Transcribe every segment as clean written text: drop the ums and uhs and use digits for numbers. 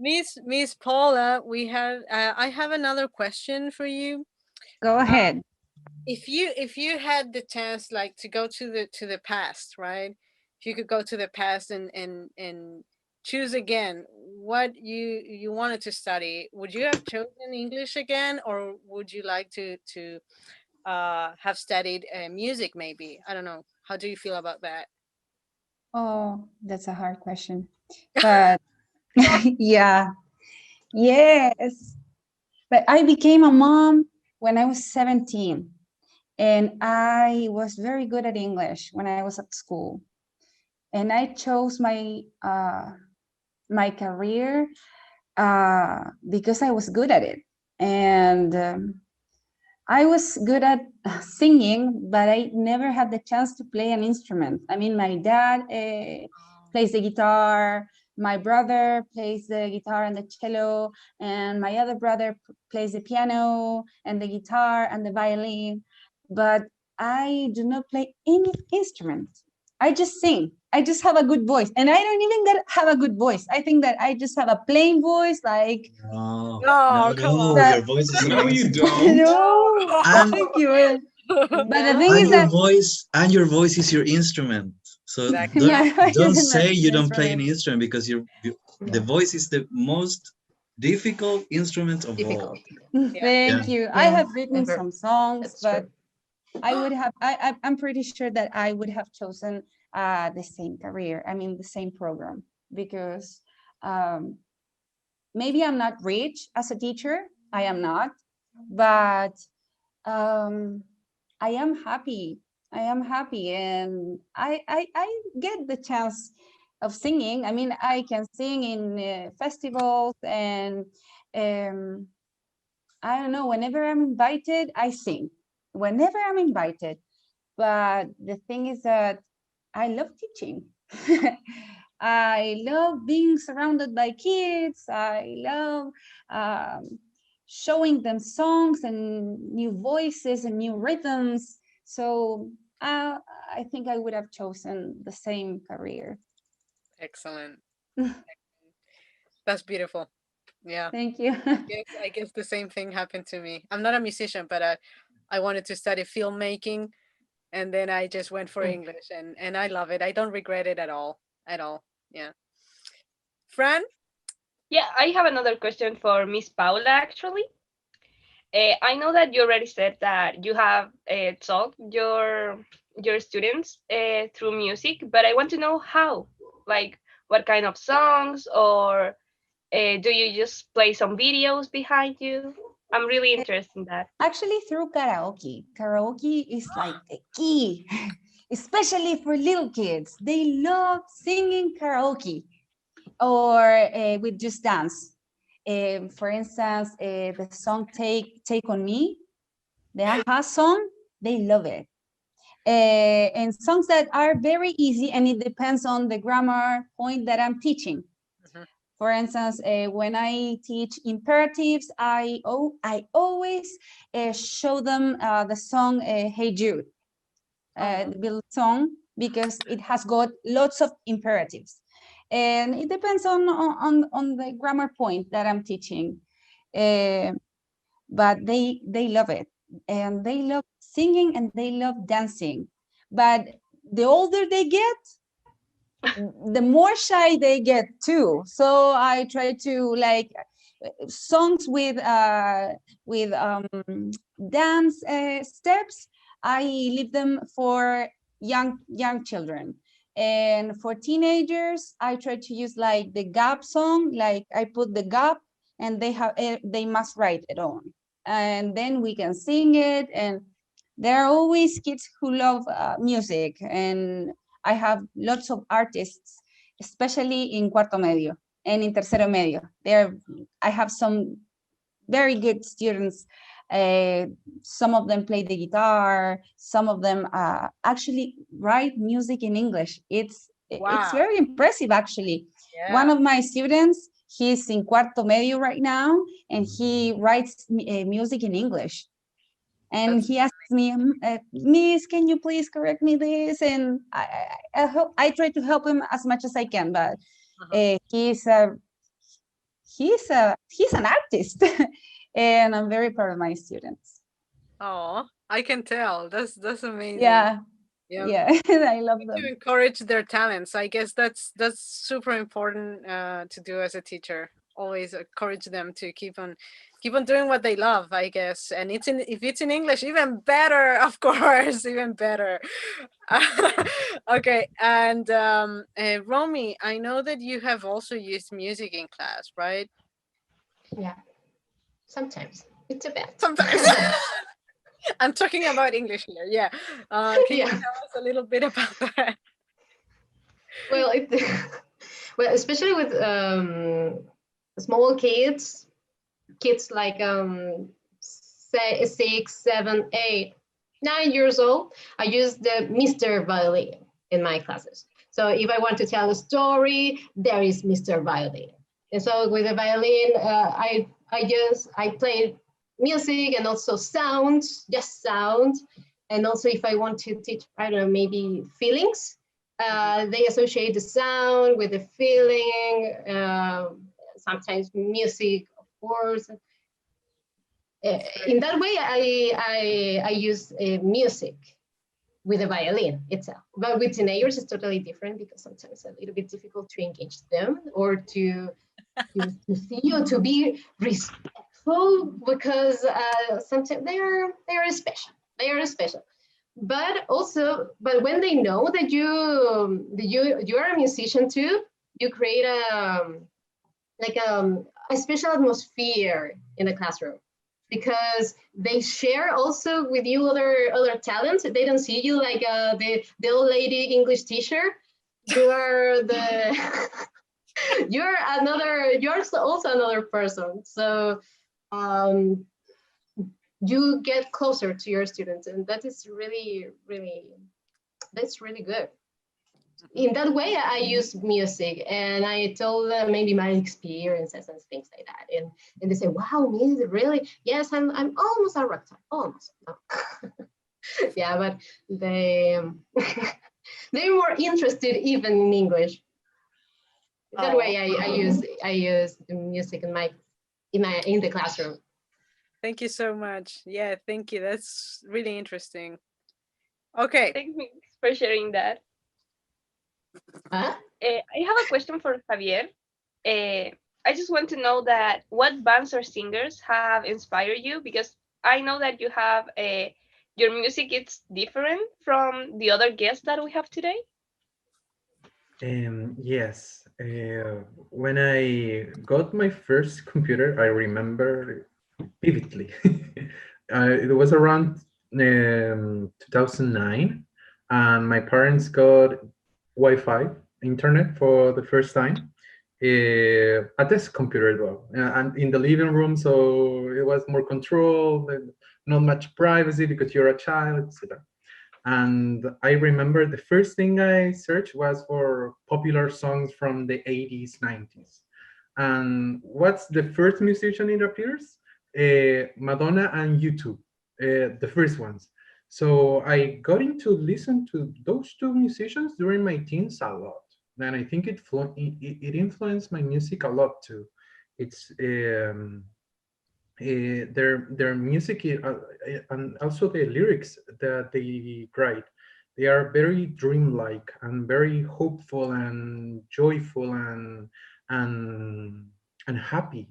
Miss Paula, we have I have another question for you. Go ahead. If you had the chance like to go to the past, right? If you could go to the past and choose again what you wanted to study, would you have chosen English again, or would you like to have studied music maybe? I don't know. How do you feel about that? Oh, that's a hard question. But yeah, yes. But I became a mom when I was 17, and I was very good at English when I was at school. And I chose my career because I was good at it. And I was good at singing, but I never had the chance to play an instrument. I mean, my dad plays the guitar, my brother plays the guitar and the cello, and my other brother plays the piano and the guitar and the violin. But I do not play any instrument. I just sing. I just have a good voice, and I don't even have a good voice. I think that I just have a plain voice, like No, no, Oh, come no, on. that. your voice is No, you amazing. don't. No, And thank you. But the thing No, is that and your voice is your instrument. So exactly. don't my voice don't is say you an don't play an instrument. instrument because the voice is the most difficult instrument of all. Difficult. Yeah. Yeah. Thank you. I Yeah, have written ever. some songs, That's but true. I would have. I'm pretty sure that I would have chosen the same career. I mean, the same program because um, maybe I'm not rich as a teacher. I am not, but um, I am happy. I am happy, and I get the chance of singing. I mean, I can sing in festivals, and um, I don't know. Whenever I'm invited, I sing. Whenever I'm invited, but the thing is that I love teaching. I love being surrounded by kids. I love um, showing them songs and new voices and new rhythms. So uh, I think I would have chosen the same career. Excellent. That's beautiful. Yeah. Thank you. I guess the same thing happened to me. I'm not a musician, but I wanted to study filmmaking, and then I just went for Mm. English, and I love it. I don't regret it at all. At all. Yeah. Fran? Yeah, I have another question for Miss Paula actually. I know that you already said that you have taught your students through music, but I want to know how. Like, what kind of songs, or do you just play some videos behind you? I'm really interested in that. Actually, through karaoke. Karaoke is like the key, especially for little kids. They love singing karaoke or with Just Dance. For instance, the song Take on Me, the AHA song, they love it. And songs that are very easy, and it depends on the grammar point that I'm teaching. Mhm. For instance, when I teach imperatives, I always show them the song Hey Jude, the Beatles song, because it has got lots of imperatives. And it depends on the grammar point that I'm teaching. Uh, but they love it, and they love singing, and they love dancing. But the older they get, the more shy they get too. So I try to like songs with dance steps. I leave them for young children, and for teenagers I try to use like the gap song. Like I put the gap, and they must write it on, and then we can sing it. And there are always kids who love music, and I have lots of artists, especially in cuarto medio and in tercero medio. I have some very good students. Some of them play the guitar. Some of them actually write music in English. It's Wow. very impressive, actually. One Yeah. of my students, he's in cuarto medio right now, and he writes music in English. And That's he asks me, Miss, can you please correct me this? And I try to help him as much as I can, but uh-huh. he's he's an artist. And I'm very proud of my students. Oh, I can tell. That's amazing. Yeah, Yeah. yeah, I love To them. encourage their talents. I guess that's super important to do as a teacher. Always encourage them to keep on doing what they love, I guess. And if it's in English, even better, of course, even better. Okay, and Romy, I know that you have also used music in class, right? Yeah, sometimes it depends. Sometimes. I'm talking about English here. Yeah. Can you Yeah. tell us a little bit about that? Well, well, especially with small kids like say 6, 7, 8, 9 years old, I use the Mr. Violin in my classes. So if I want to tell a story, there is Mr. Violin. And so with the violin, I play music and also sound, just sound. And also if I want to teach, I don't know, maybe feelings, they associate the sound with the feeling, sometimes music, of course. In that way, I use music with the violin itself. But with teenagers, it's totally different because sometimes it's a little bit difficult to engage them or to see or to be respectful because sometimes they are special. They are special. But when they know that you are a musician too, you create a special atmosphere in the classroom because they share also with you other talents. They don't see you like the old lady English teacher. You are you're also another person. So you get closer to your students, and that is really that's really good. In that way, I use music and I told them maybe my experiences and things like that. And they say, wow, music, really? Yes, I'm almost a rock star, almost. No. Yeah, but they're more interested even in English. That way I use the music in the classroom. Thank you so much. Yeah, thank you. That's really interesting. Okay. Thanks for sharing that. Huh? I have a question for Javier. I just want to know that what bands or singers have inspired you, because I know that you have your music is different from the other guests that we have today. Yes. When I got my first computer, I remember vividly. It was around 2009, and my parents got Wi-Fi internet for the first time at this computer as well, and in the living room, so it was more control and not much privacy because you're a child, etc. And I remember the first thing I searched was for popular songs from the 80s, 90s. And what's the first musician it appears? Madonna and U2, the first ones. So I got into listen to those two musicians during my teens a lot. And I think it influenced my music a lot too. It's their music and also the lyrics that they write, they are very dreamlike and very hopeful and joyful and happy.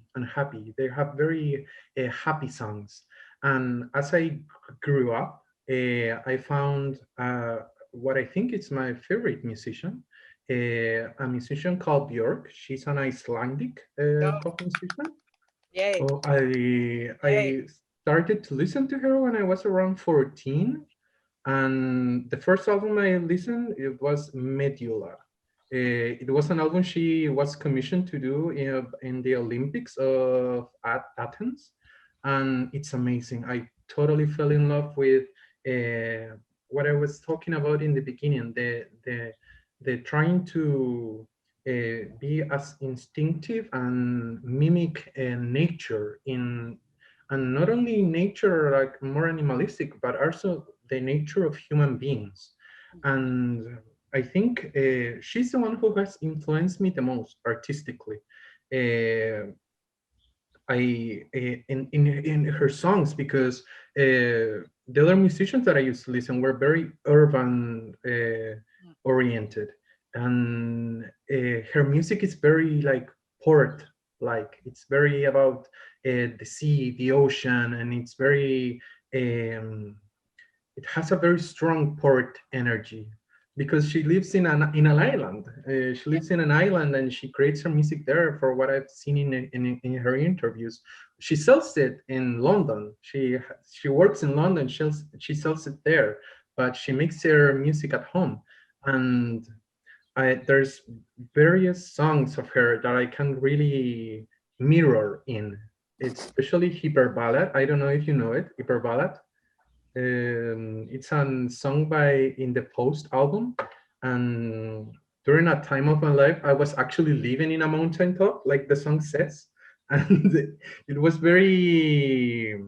They have very happy songs. And as I grew up, I found what I think is my favorite musician, a musician called Björk. She's an Icelandic pop musician. Yay. Oh, I started to listen to her when I was around 14, and the first album I listened it was Medulla. It was an album she was commissioned to do in the Olympics of Athens, and it's amazing. I totally fell in love with what I was talking about in the beginning. The trying to be as instinctive and mimic nature and not only nature like more animalistic, but also the nature of human beings. And I think she's the one who has influenced me the most artistically. in her songs, because the other musicians that I used to listen were very urban oriented, and her music is very like port, like it's very about the sea, the ocean, and it's very it has a very strong port energy, because she lives in an island. She lives in an island, and she creates her music there. For what I've seen in her interviews, she sells it in London. She works in London. She sells it there, but she makes her music at home. And there's various songs of her that I can really mirror in. It's especially Hyper Ballad. I don't know if you know it, Hyper Ballad. It's a song by In the Post album, and during a time of my life, I was actually living in a mountaintop, like the song says, and it was very.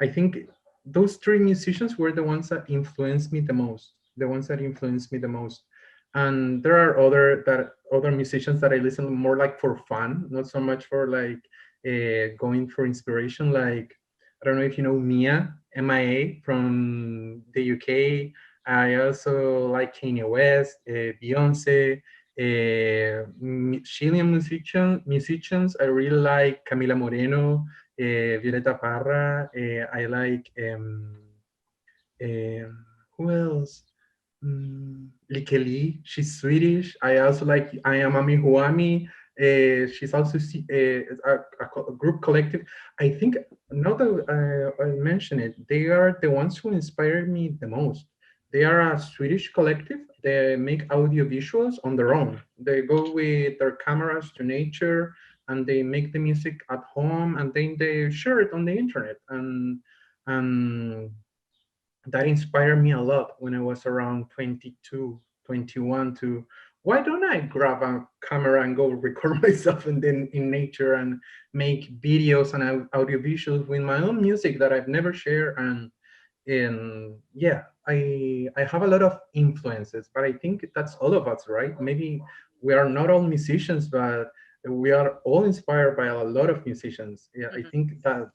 I think those three musicians were the ones that influenced me the most. The ones that influenced me the most, and there are other musicians that I listen more like for fun, not so much for like going for inspiration. Like, I don't know if you know Mia, MIA from the UK. I also like Kanye West, Beyonce, Chilean musicians. I really like Camila Moreno, Violeta Parra. I like who else? Likeli, she's Swedish. I also like I Am Ami Huami. She's also a group collective. I think now that I mention it, they are the ones who inspire me the most. They are a Swedish collective. They make audio visuals on their own. They go with their cameras to nature, and they make the music at home, and then they share it on the internet. And that inspired me a lot when I was around 22, 21 to why don't I grab a camera and go record myself and then in nature and make videos and audio visuals with my own music that I've never shared. And yeah, I have a lot of influences, but I think that's all of us, right? Maybe we are not all musicians, but we are all inspired by a lot of musicians. Yeah, I think that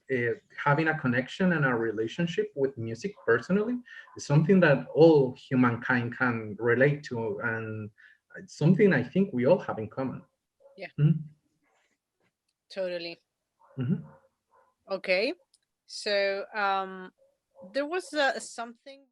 having a connection and a relationship with music personally is something that all humankind can relate to, and it's something I think we all have in common. Yeah. Mhm. Totally. Mhm. Okay. So there was something